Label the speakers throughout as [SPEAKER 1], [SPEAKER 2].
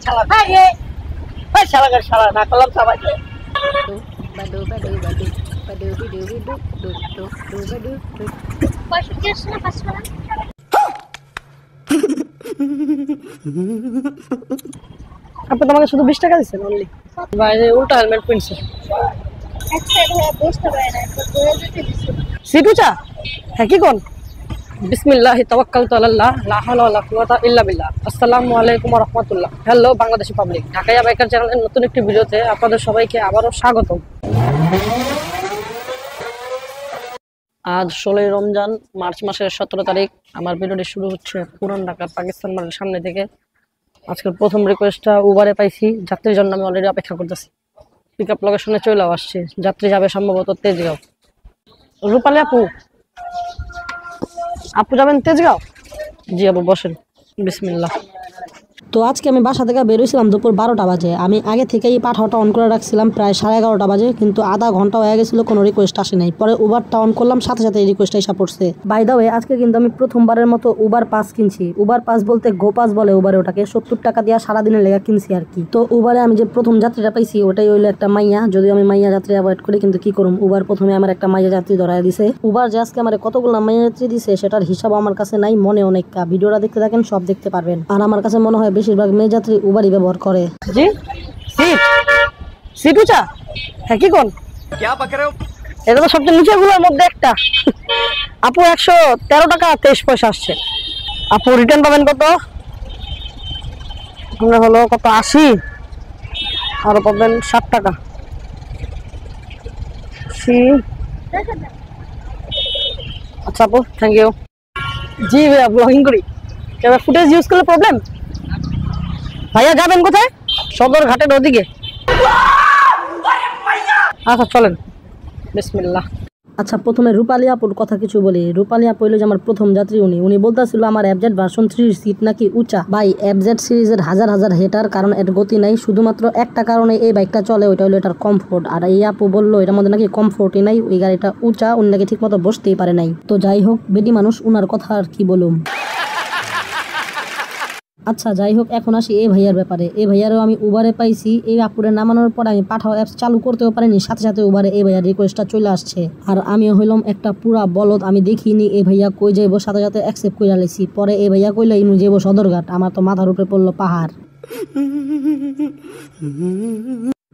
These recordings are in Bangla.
[SPEAKER 1] শালা ভাই রে ভাই শালা করে শালা না করলাম সবাই
[SPEAKER 2] বাদু বাদু বাদু বাদু বিদু বিদু দু দু দু বাদু
[SPEAKER 3] পয়সা দিস না 500 টাকা
[SPEAKER 1] আপনি তোমাকে শুধু 20 টাকা দিচ্ছেন অনলি বাইরে উল্টা হেলমেট পিনছে
[SPEAKER 3] আচ্ছা ভাই বসতে পারে না তো বলে দিতে দিছি
[SPEAKER 1] সিটু চা হ্যাঁ কি কোন বিসমিল্লাহি তাওয়াক্কালতু আলাল্লাহ লা হাওলা ওয়ালা কুওয়াতা ইল্লা বিল্লাহ আসসালামু আলাইকুম ওয়া রাহমাতুল্লাহ হ্যালো বাংলাদেশি পাবলিক ঢাকাইয়া বাইকার চ্যানেলের নতুন একটি ভিডিওতে আপনাদের সবাইকে আবারো স্বাগতম আজ 16 রমজান মার্চ মাসের 17 তারিখ আমার ভিডিওটি শুরু হচ্ছে পুরান ঢাকা পাকিস্তান মার্কের সামনে থেকে আজকের প্রথম রিকোয়েস্টটা উবারে পাইছি যাত্রীর জন্য আমি অলরেডি অপেক্ষা করতেছি পিকআপ লোকেশনে চলে আসছে যাত্রী যাবে সম্ভবত তেজগাঁও রূপালী আপু যাবেন তেজগাঁও জি আপু বসেন বিসমিল্লাহ
[SPEAKER 4] তো আজকে আমি বাসা থেকে বেরোইছিলাম দুপুর 12টা বাজে আমি আগে থেকেই পাঠাওটা অন করে রাখছিলাম প্রায় 11:30 বাজে কিন্তু আধা ঘন্টা হয়ে গেছিলো কোনো রিকোয়েস্ট আসে নাই পরে উবারটা অন করলাম সাথে সাথে এই রিকোয়েস্টটা এসে পড়ছে বাই দ্য ওয়ে আজকে কিন্তু আমি প্রথমবারের মতো উবার পাস কিনছি উবার পাস বলতে গো পাস বলে উবারে ওটাকে 70 টাকা দিয়ে সারাদিনের লেগা কিনছি আর কি তো উবারে আমি যে প্রথম যাত্রীটা পাইছি ওটাই হইলো একটা মাইয়া যদিও আমি মাইয়া যাত্রী অ্যাভয়েড করি কিন্তু কি করুম উবার প্রথমে আমার একটা মাইয়া যাত্রী ধরায় দিছে উবার যে আজকে আমার কতগুলো মাইয়া যাত্রী দিছে সেটার হিসাব আমার কাছে নাই মনে অনেকটা ভিডিওটা দেখতে থাকেন সব দেখতে পারবেন আর আমার কাছে মনে হয় বেশিরভাগ মেয়ে যাত্রী উবারই ব্যবহার করে
[SPEAKER 1] জি সিটু চা হ্যাঁ কি কোন क्या बक रहे हो এটা তো সবচেয়ে নিচেগুলোর মধ্যে একটা আপু 113 টাকা 23 পয়সা আসছে আপু রিটার্ন পাবেন কত আমরা হলো কত 80 আর পাবেন 60 টাকা আচ্ছা আপু থ্যাংক ইউ জি ভাইয়া ব্লগিং করি ক্যামেরা ফুটেজ ইউজ করলে প্রবলেম ভাইয়া যাবেন কোথায় সদর ঘাটের ওদিকে আচ্ছা চলেন বিসমিল্লাহ
[SPEAKER 4] আচ্ছা প্রথমে রূপালী আপুর কথা কিছু বলি রূপালী আপু হইলো যে আমার প্রথম যাত্রী উনি বলতেছিল আমার এফজেড ভার্সন 3 এর সিট নাকি উঁচা ভাই এফজেড সিরিজের হাজার হাজার হেটার কারণ এর গতি নাই শুধুমাত্র একটা কারণে এই বাইকটা চলে ওইটা হলো এটার কমফোর্ট আর এই আপু বললো এটার মধ্যে নাকি কমফোর্টই নাই ওই গাড়িটা উঁচা উনি নাকি ঠিক মতো বসতেই পারে নাই তো যাই হোক বেটি মানুষ উনার কথা আর কি বলুম আচ্ছা যাই হোক এখন আসি এই ভাইয়ার ব্যাপারে এই ভাইয়ারও আমি উবারে পাইছি এই আপুরে নামানোর পর আমি পাঠাও অ্যাপস চালু করতেও পারিনি সাথে সাথে উবারে এই ভাইয়ার রিকোয়েস্টটা চলে আসছে আর আমিও হইলাম একটা পুরা বলদ আমি দেখিনি এই ভাইয়া কই যাইবো সাথে সাথে অ্যাকসেপ্ট করে লাইছি পরে এই ভাইয়া কইলো ইনু যাইবো সদরঘাট আমার তো মাথার উপরে পড়লো পাহাড়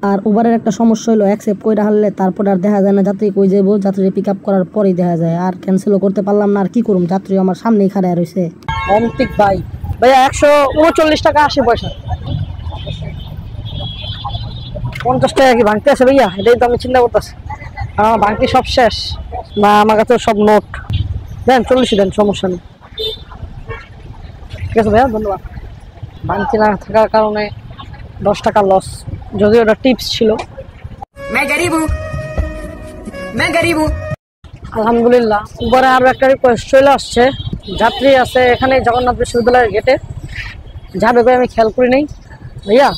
[SPEAKER 4] আর উবারের একটা সমস্যা হলো অ্যাকসেপ্ট করে হারলে তারপর আর দেখা যায় না যাত্রী কই যাইবো যাত্রী পিক আপ করার পরেই দেখা যায় আর ক্যান্সেলও করতে পারলাম না আর কি করুম যাত্রী আমার সামনেই খাড়ায় রয়েছে
[SPEAKER 1] অন্তিক ভাই ভাইয়া 139 টাকা 80 পয়সা 50 টাকা কি ভাঙতে আছে ভাইয়া এটাই তো আমি চিন্তা করতেছি ভাঙতি সব শেষ না আমার কাছে সব নোট দেন 40 দেন সমস্যা নেই ঠিক আছে ভাইয়া ধন্যবাদ ভাঙতি না থাকার কারণে 10 টাকা লস যদিও ওটা টিপস ছিল আলহামদুলিল্লাহ উবারে আরো একটা রিকোয়েস্ট চলে আসছে যাত্রী আছে এখানে জগন্নাথ বিশ্ববিদ্যালয়ের গেটে যাবে করে আমি খেয়াল করি নাই ভাইয়া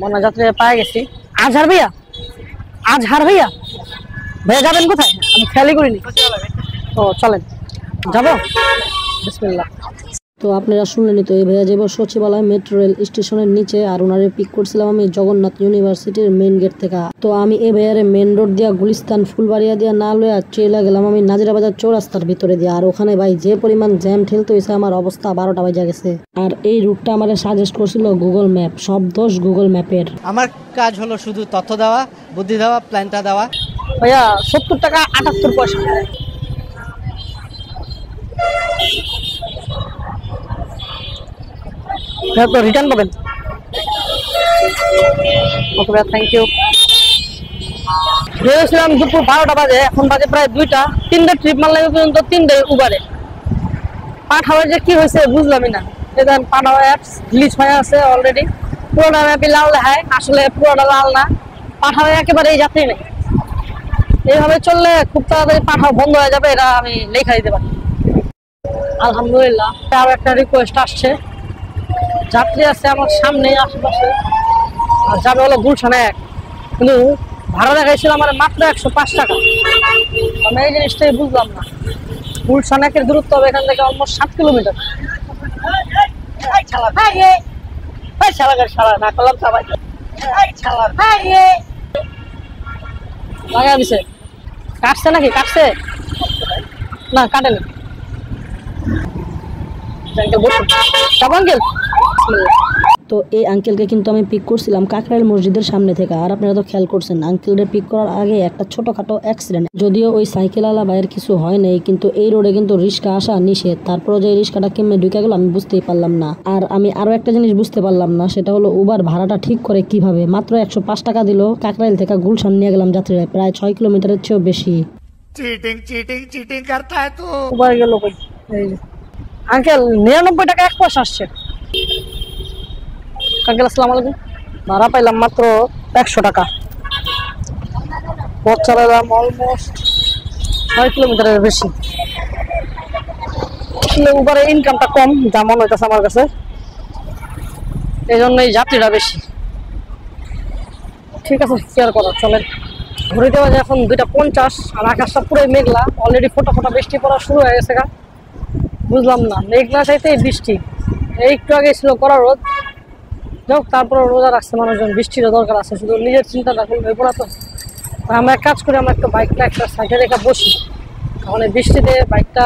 [SPEAKER 1] মনে যাত্রী পায়ে গেছি আজহার ভাইয়া ভাইয়া যাবেন কোথায় আমি খেয়ালই করিনি ও চলেন যাবো বিসমিল্লাহ
[SPEAKER 4] তো আপনারা শুনলেনই তো এই ভাইয়া যাবো সচিবালয় মেট্রো রেল স্টেশনের নিচে আর ওনারে পিক করছিলাম আমি জগন্নাথ ইউনিভার্সিটির মেইন গেট থেকে তো আমি এই ভাইয়ারে মেন রোড দিয়া গুলিস্তান ফুলবাড়িয়া দিয়া না লইয়া চলে গেলাম আমি নাজিরাবাজার চৌরাস্তার ভিতরে দিয়া আর ওখানে ভাই যে পরিমাণ জ্যাম ঠেলতে হয়েছে আমার অবস্থা 12টা বাজে গেছে আর এই রুটটা আমার সাজেস্ট করছিল গুগল ম্যাপ সব দোষ গুগল ম্যাপের
[SPEAKER 5] আমার কাজ হলো শুধু তথ্য দেওয়া বুদ্ধি দেওয়া প্ল্যানটা দেওয়া
[SPEAKER 1] ভাইয়া 70 টাকা 78 পয়সা তো রিটার্ন পাবেন ওকে ভাইয়া থ্যাংক ইউ বেরোছিলাম দুপুর 12টা বাজে এখন বাজে প্রায় 2টা 3টে ট্রিপ মারলে পর্যন্ত 3টে উবারে পাঠাওয়ার যে কি হয়েছে বুঝলামই না দেখেন পাঠাওয়া অ্যাপস গ্লিচ হয়ে আছে অলরেডি পুরোটা ম্যাপে লাল দেখায় আসলে পুরোটা লাল না পাঠাওয়া একেবারে এই যাত্রী নেই এইভাবে চললে খুব তাড়াতাড়ি পাঠাও বন্ধ হয়ে যাবে এটা আমি লেখা দিতে পারি আলহামদুলিল্লাহ আরো একটা রিকোয়েস্ট আসছে যাত্রী আছে আমার সামনে আশেপাশে আর যাবে হলো গুলশান 1 কিন্তু ভাড়া দেখাইছিল আমার মাত্র 105 টাকা আমি এই জিনিসটাই বুঝলাম না গুলশান 1 এর দূরত্ব হবে এখান থেকে অলমোস্ট 7 কিলোমিটার শালা ভাই রে শালা না করলাম সবাই লাগা দিছে। কাটছে নাকি? কাটছে না, কাটেনি। আঙ্কেল,
[SPEAKER 4] তো এই আঙ্কেলকে কিন্তু আমি পিক করছিলাম কাকরাইল মসজিদের সামনে থেকে। আর আপনারা তো খেয়াল করছেন আঙ্কেলকে পিক করার আগে একটা ছোটখাটো অ্যাক্সিডেন্ট, যদিও ওই সাইকেলওয়ালা ভাইয়ের কিছু হয় নাই, কিন্তু এই রোডে কিন্তু রিক্সা আসা নিষেধ। তারপরে যে রিক্সাটা কেমনে ঢুকে গেল আমি বুঝতেই পারলাম না। আর আমি আরো একটা জিনিস বুঝতে পারলাম না, সেটা হলো উবার ভাড়াটা ঠিক করে কিভাবে। মাত্র 105 টাকা দিল, কাকরাইল থেকে গুলশান নিয়ে গেলাম যাত্রীরা, প্রায় 6 কিলোমিটারের চেয়েও বেশি।
[SPEAKER 5] चीटिंग करता है तू।
[SPEAKER 1] উবার গেল কই? আঙ্কেল 99 টাকা 1 পয়সা আসছে। আঙ্কেল আসসালামু আলাইকুম। ভাড়া পাইলাম মাত্র 100 টাকা। পথ চালালাম অলমোস্ট 6 কিলোমিটারের বেশি। উবারে ইনকামটা কম যা মনে হইতেছে আমার কাছে, এই জন্যই যাত্রীরা বেশি। ঠিক আছে, শেয়ার করা চলেন। ঘুরিতে বাজে এখন 2:50 আর আকাশটা পুরো মেঘলা। অলরেডি ফোটা ফোটা বৃষ্টি পড়া শুরু হয়ে গেছে গা। বুঝলাম না, মেঘলা চাইতে বৃষ্টি। এই একটু আগে ছিল কড়া রোদ, যাক তারপরে রোজা রাখছে মানুষজন, বৃষ্টিরও দরকার আছে, শুধু নিজের চিন্তাটা করলে হইব না। তো আমরা এক কাজ করি, আমরা একটু বাইকটা একটা সাইডে রেখে বসি, কারণ এই বৃষ্টিতে বাইকটা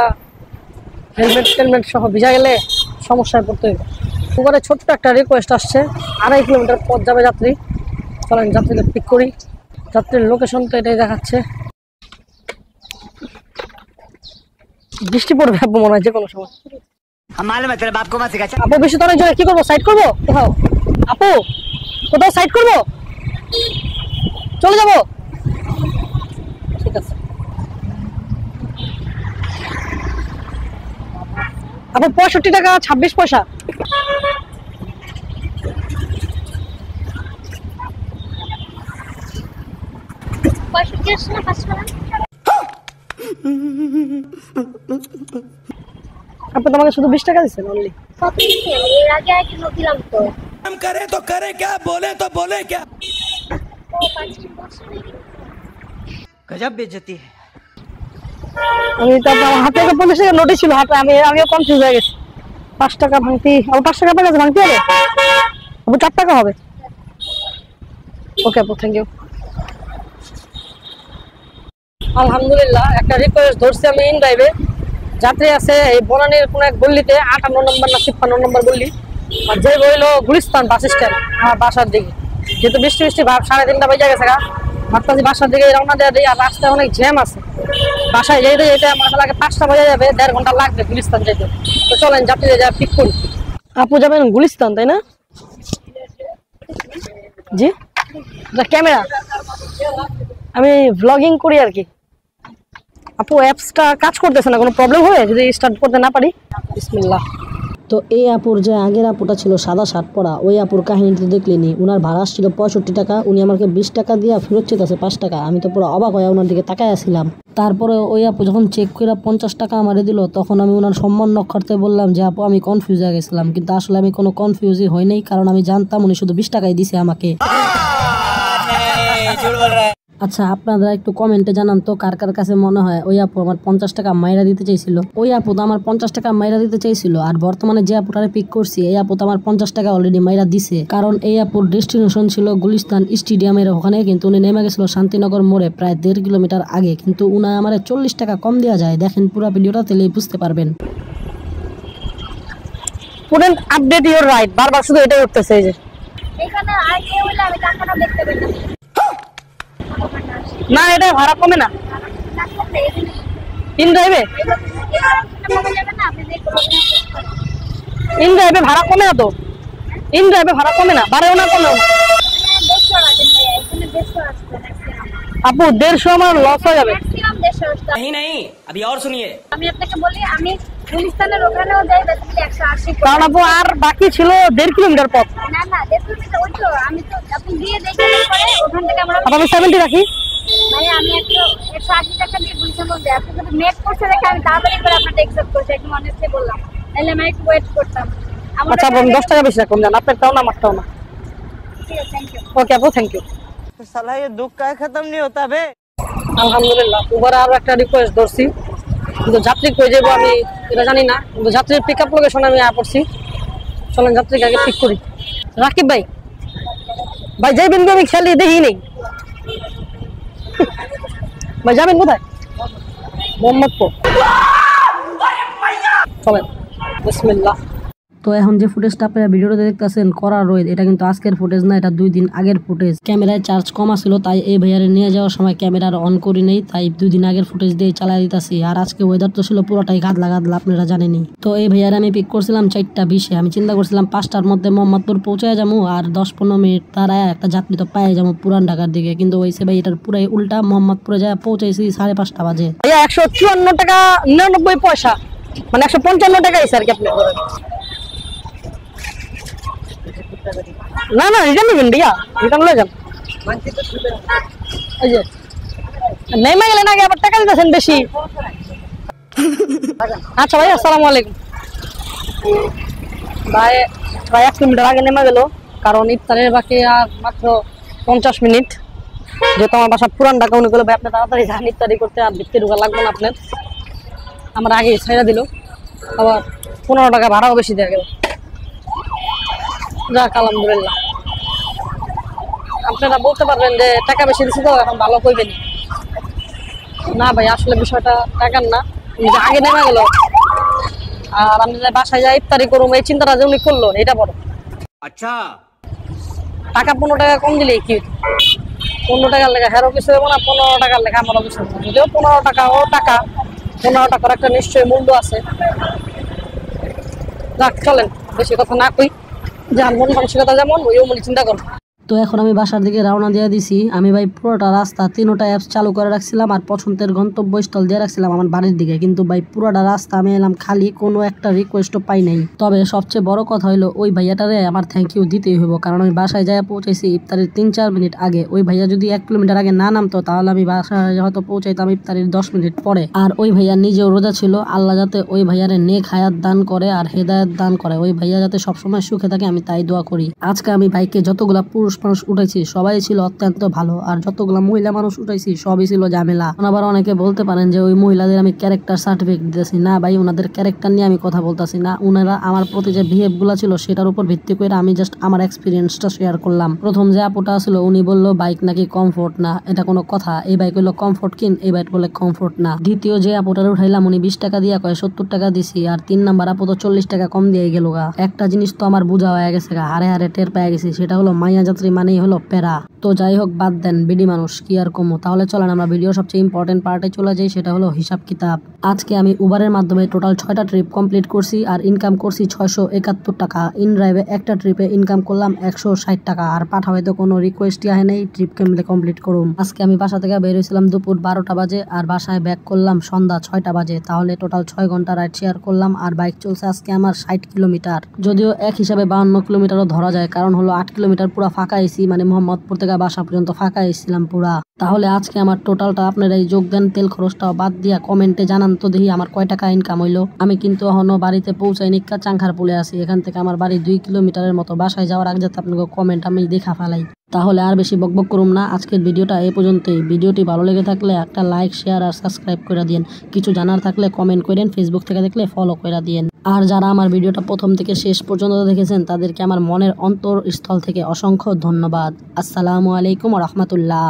[SPEAKER 1] হেলমেট সহ ভিজা গেলে সমস্যায় পড়তে হইবে। উবারে ছোট্ট একটা রিকোয়েস্ট আসছে, 2.5 কিলোমিটার পথ যাবে যাত্রী। চলেন যাত্রীকে পিক করি। যাত্রীর লোকেশন তো এটাই দেখাচ্ছে। বৃষ্টি পড়বে আপু মনে হয় যে কোনো সময়। আপু বৃষ্টি তো অনেক জোরে, কি করবো? সাইড করবো কোথাও? আপু কোথাও সাইড করবো? চলে যাবো? ঠিক আছে আপু। 65 টাকা 26 পয়সা। আপনি তোমাকে শুধু 20 টাকা দিচ্ছেন অনলি।
[SPEAKER 3] এর আগে একটু দিলাম তো।
[SPEAKER 6] हम करे तो करे क्या, बोले तो बोले क्या।
[SPEAKER 5] गजब बेइज्जती है।
[SPEAKER 1] আমি তো আমার হাতে 50 টাকা নোটিশ ছিল হাতে, আমিও কনফিউজ হয়ে গেছি। 5 টাকা ভাঙতি, আর 5 টাকা পেলে ভাঙতি হবে আপু? 4 টাকা হবে। ওকে আপু, থ্যাংক ইউ। আলহামদুলিল্লাহ, একটা রিকোয়েস্ট ধরছি আমি ইন ড্রাইভে। যাত্রী আছে এই বনানীর কোন এক গল্লিতে, 58 নম্বর না 56 নম্বর গল্লি, আর যে হইলো গুলিস্তান বাস স্ট্যান্ড আমার বাসার দিকে। যেহেতু বৃষ্টি ভাব 3:30 বেজে গেছে গা, ভাবতেছি বাসার দিকে রওনা দেওয়া দিই। আর রাস্তায় অনেক জ্যাম আছে, বাসায় যেতে যেতে আমার লাগে 5টা বেজে যাবে, 1.5 ঘন্টা লাগবে গুলিস্তান যেতে। তো চলেন যাত্রীদের যা পিক করি। আপু যাবেন গুলিস্তান তাই না? জি, ক্যামেরা আমি ভ্লগিং করি আর কি। আপু অ্যাপসটা কাজ করতেছে না, কোনো প্রবলেম হবে যদি স্টার্ট করতে না পারি? বিসমিল্লাহ।
[SPEAKER 4] তো এই আপুর যে আগের আপুটা ছিল সাদা শার্ট পরা, ওই আপুর কাহিনীতে দেখলেনি। উনার ভাড়া ছিল 65 টাকা, উনি আমাকে 20 টাকা দিয়ে ফেরত চেয়েছে 5 টাকা। আমি তো পুরো অবাক হয়ে ওনার দিকে তাকায় আসছিলাম। তারপরে ওই আপু যখন চেক করে 50 টাকা আমারে দিল, তখন আমি ওনার সম্মান রক্ষার্থে বললাম যে আপু আমি কনফিউজ হয়ে গেছিলাম। কিন্তু আসলে আমি কোনো কনফিউজই হই নাই, কারণ আমি জানতাম উনি শুধু 20 টাকাই দিছে আমাকে। আচ্ছা, আপনারা একটু কমেন্টে জানান তো কার কার কাছে মনে হয় ওই আপু আমার 50 টাকা মাইরা দিতে চাইছিল। ওই আপু তো আমার 50 টাকা মাইরা দিতে চাইছিল। আর বর্তমানে যে আপুটারে পিক করছি, এই আপু তো আমার 50 টাকা অলরেডি মাইরা দিছে, কারণ এই আপুর ডেস্টিনেশন ছিল গুলিস্তান স্টেডিয়ামের ওখানে, কিন্তু উনি নেমে গেছিল শান্তিনগর মোড়ে প্রায় 1.5 কিলোমিটার আগে। কিন্তু উনি আমার 40 টাকা কম দেওয়া যায়। দেখেন পুরো ভিডিওটা, তাহলেই বুঝতে পারবেন।
[SPEAKER 1] পুরো আপডেট ইওর রাইট, বারবার শুধু এটাই উঠতেছে। এই যে
[SPEAKER 3] এখানে আর কেউ হলে আমি টাকাটা দেখতে পেতাম
[SPEAKER 1] না, এটা ভাড়া কমে না ইন ড্রাইভে। ইন ড্রাইভে ভাড়া কমে না তো, ইন ড্রাইভে ভাড়া কমে না, বাড়েও না কমেও না। আপু 150 আমার লস হয়ে যাবে।
[SPEAKER 6] नहीं नहीं, अभी और सुनिए।
[SPEAKER 3] আমি আপনাকে বলি, আমি গুলিস্তানের ওখানেও যাই, বেসিক্যালি 180।
[SPEAKER 1] কারণ আপু আর বাকি ছিল 1.5 কিলোমিটার পথ।
[SPEAKER 3] না না, দেখুন ওই তো আমি তো আপনি দিয়ে দেখেন পরে ওখান থেকে আমরা
[SPEAKER 1] আপু আমি 70 রাখি।
[SPEAKER 3] ভাই আমি একটু 180 টাকা দিয়ে গুলিস্তান বলতে আপনি যদি মেক করছে দেখে আমি তাড়াতাড়ি করে আপনাকে অ্যাকসেপ্ট করছি, একদম অনেস্টলি বললাম, তাহলে আমি একটু ওয়েট করতাম।
[SPEAKER 1] আচ্ছা আপু 10 টাকা বেশি রাখুন, জান আপনারটাও না আমারটাও না।
[SPEAKER 3] ঠিক আছে, থ্যাংক ইউ।
[SPEAKER 1] ওকে আপু, থ্যাংক ইউ।
[SPEAKER 5] साला ये दुख का खत्म नहीं होता बे।
[SPEAKER 1] আলহামদুলিল্লাহ, উবারে আরো একটা রিকোয়েস্ট ধরছি, কিন্তু যাত্রী কই যাবো আমি এটা জানি না, কিন্তু যাত্রীর পিক আপ লোকেশনে আমি পড়ছি। চলেন যাত্রীকে আগে পিক করি। রাকিব ভাই, ভাই যাইবেন কি? আমি খেলি দেখি নেই ভাই, যাবেন কোথায়? মোহাম্মদপুর। চলেন, বিসমিল্লাহ।
[SPEAKER 4] তো এখন যে ফুটেজটা আপনারা ভিডিওতে দেখতেছেন করা রয়েছে, এটা কিন্তু আজকের ফুটেজ না, এটা 2 দিন আগের ফুটেজ। ক্যামেরায় চার্জ কম ছিল, তাই এই ভাইয়ারে নিয়ে যাওয়ার সময় ক্যামেরা অন করি নেই, তাই 2 দিন আগের ফুটেজ দিয়ে চালাই দিতেছি। আর আজকে ওয়েদার তো ছিল পুরোটাই গাদলা গাদলা, আপনারা জানেনি। তো এই ভাইয়ারে আমি পিক করছিলাম 4:20-এ। আমি চিন্তা করছিলাম 5টার মধ্যে মোহাম্মদপুর পৌঁছায় যাবো, আর 10-15 মিনিট তার একটা যাত্রী তো পায়ে যাবো পুরান ঢাকার দিকে। কিন্তু ওইসে ভাই এটার পুরাই উল্টা, মোহাম্মদপুরে যায় পৌঁছাইছি 5:30 বাজে।
[SPEAKER 1] ভাইয়া 154 টাকা 99 পয়সা, মানে 155 টাকা আর কি। আপনি না না রিটার্ন নেবেন ভাইয়া, রিটার্ন লয়ে যান। এই যে নেমে গেলেন আগে, আবার টাকা দিতেছেন বেশি। আচ্ছা ভাই, আসসালামু আলাইকুম। ভাই 1 কিলোমিটার আগে নেমে গেল, কারণ ইফতারের বাকি আর মাত্র 50 মিনিট। যেহেতু আমার বাসা পুরান ঢাকা, উনি বলে ভাই আপনি তাড়াতাড়ি যান ইফতারি করতে, আর ভিতরে ঢোকা লাগবে না আপনার। আমার আগে ছেড়ে দিল, আবার 15 টাকা ভাড়াও বেশি দেওয়া গেল। যাক আলহামদুলিল্লাহ। আপনারা বলতে পারবেন যে টাকা বেশি দিচ্ছি তো এখন ভালো করবেন না। ভাই আসলে বিষয়টা টাকার না, আগে নেমে গেল আর আমি যে বাসায় যাই ইফতারি করবো, এই চিন্তাটা যে উনি করলো এটা বড়।
[SPEAKER 6] अच्छा
[SPEAKER 1] টাকা 15 টাকা কম দিলে কি 15 টাকার লেখা হেরো কিছু দেবো না, 15 টাকার লেখা আমারও কিছু দেবো। যদিও 15 টাকা ও টাকা, 15 টাকার একটা নিশ্চয়ই মূল্য আছে। যাক চলেন, বেশি কথা না কই, যার মন মানসিকতা যেমন ওই মনে চিন্তা করবো।
[SPEAKER 4] তো এখন আমি বাসার দিকে রওনা দিয়ে দিছি। আমি ভাই পুরোটা রাস্তা 3টা অ্যাপস চালু করে রাখছিলাম, আর পছন্দের গন্তব্যস্থল দিয়ে রাখছিলাম আমার বাড়ির দিকে। কিন্তু ভাই পুরোটা রাস্তা আমি এলাম খালি, কোনো একটা রিকোয়েস্টও পাই নাই। তবে সবচেয়ে বড় কথা হইলো ওই ভাইয়াটারে আমার থ্যাংক ইউ দিতেই হইব, কারণ আমি বাসায় যাই পৌঁছাইছি ইফতারির 3-4 মিনিট আগে। ওই ভাইয়া যদি 1 কিলোমিটার আগে না নামতো, তাহলে আমি বাসায় হয়তো পৌঁছাইতাম ইফতারির 10 মিনিট পরে। আর ওই ভাইয়া নিজেও রোজা ছিল। আল্লাহ যাতে ওই ভাইয়ারে নেক হায়াত দান করে আর হেদায়েত দান করে, ওই ভাইয়া যাতে সবসময় সুখে থাকে, আমি তাই দোয়া করি। আজকে আমি বাইকে যতগুলা পুরুষ মানুষ উঠাইছি সবাই ছিল অত্যন্ত ভালো, আর যতগুলা মহিলা মানুষ উঠাইছি সবই ছিল ঝামেলা। আবার অনেকে বলতে পারেন যে ওই মহিলাদের আমি ক্যারেক্টার সার্টিফিকেট দিতেছি। না ভাই, ওনাদের ক্যারেক্টার নিয়ে আমি কথা বলতেছি না। ওনারা আমার প্রতি যে বিহেভ গুলা ছিল সেটার উপর ভিত্তি করে আমি জাস্ট আমার এক্সপিরিয়েন্সটা শেয়ার করলাম। প্রথম যে আপুটা ছিল উনি বললো বাইক নাকি কমফোর্ট না, এটা কোনো কথা? এই বাইক হলো কমফোর্ট কিন, এই বাইক বলে কমফোর্ট না। দ্বিতীয় যে আপুটার উঠাইলাম উনি 20 টাকা দিয়া কয় 70 টাকা দিছি, আর 3 নাম্বার আপু তো 40 টাকা কম দিয়ে গেল গা। একটা জিনিস তো আমার বোঝা হয়ে গেছে গা, হারে হারে টের পেয়ে গেছি, সেটা হলো মাইয়া যাত্রী মানেই হলো প্যারা। তো যাই হোক, বাদ দেন, বিডি মানুষ কি আর কমো। তাহলে চলেন আমরা ভিডিও সবচেয়ে ইম্পর্টেন্ট পার্টে চলে যাই, সেটা হলো হিসাব কিতাব। আজকে আমি উবারের মাধ্যমে টোটাল 6টা ট্রিপ কমপ্লিট করছি, আর ইনকাম করছি 671 টাকা। ইন ড্রাইভে একটা ট্রিপে ইনকাম করলাম 160 টাকা। আর পাঠাবে তো কোনো রিকোয়েস্টই আহে নাই, ট্রিপ কেমনে কমপ্লিট করুম। আজকে আমি বাসা থেকে বের হয়েছিলাম দুপুর 12টা বাজে, আর বাসায় ব্যাক করলাম সন্ধ্যা 6টা বাজে। তাহলে টোটাল 6 ঘন্টা রাইড শেয়ার করলাম, আর বাইক চলছে আজকে আমার 60 কিলোমিটার। যদিও এক হিসাবে 52 কিলোমিটারও ধরা যায়, কারণ হলো 8 কিলোমিটার পুরা ফাঁকা এসি, মানে মোহাম্মদপুর থেকে বাসা পর্যন্ত ফাঁকা এসেছিলাম পুরা। তাহলে আজকে আমার টোটালটা আপনারাই যোগ দেন, তেল খরচটাও বাদ দিয়া কমেন্টে জানান তো দেখি আমার কয় টাকা ইনকাম হইলো। আমি কিন্তু এখনো বাড়িতে পৌঁছাই নিকা, চাংখার পুলে আছি। এখান থেকে আমার বাড়ি 2 কিলোমিটারের মতো। বাসায় যাওয়ার আগে যাতে আপনাকে কমেন্ট আমি দেখা ফেলাই। তাহলে আর বেশি বকবক করুম না, আজকের ভিডিওটা এই পর্যন্তই। ভিডিওটি ভালো লেগে থাকলে একটা লাইক, শেয়ার আর সাবস্ক্রাইব করে দিন। কিছু জানার থাকলে কমেন্ট করেন, ফেসবুক থেকে দেখলে ফলো করে দিন। আর যারা আমার ভিডিওটা প্রথম থেকে শেষ পর্যন্ত দেখেছেন তাদেরকে আমার মনের অন্তরস্থল থেকে অসংখ্য ধন্যবাদ। আসসালামু আলাইকুম ওয়া রাহমাতুল্লাহ।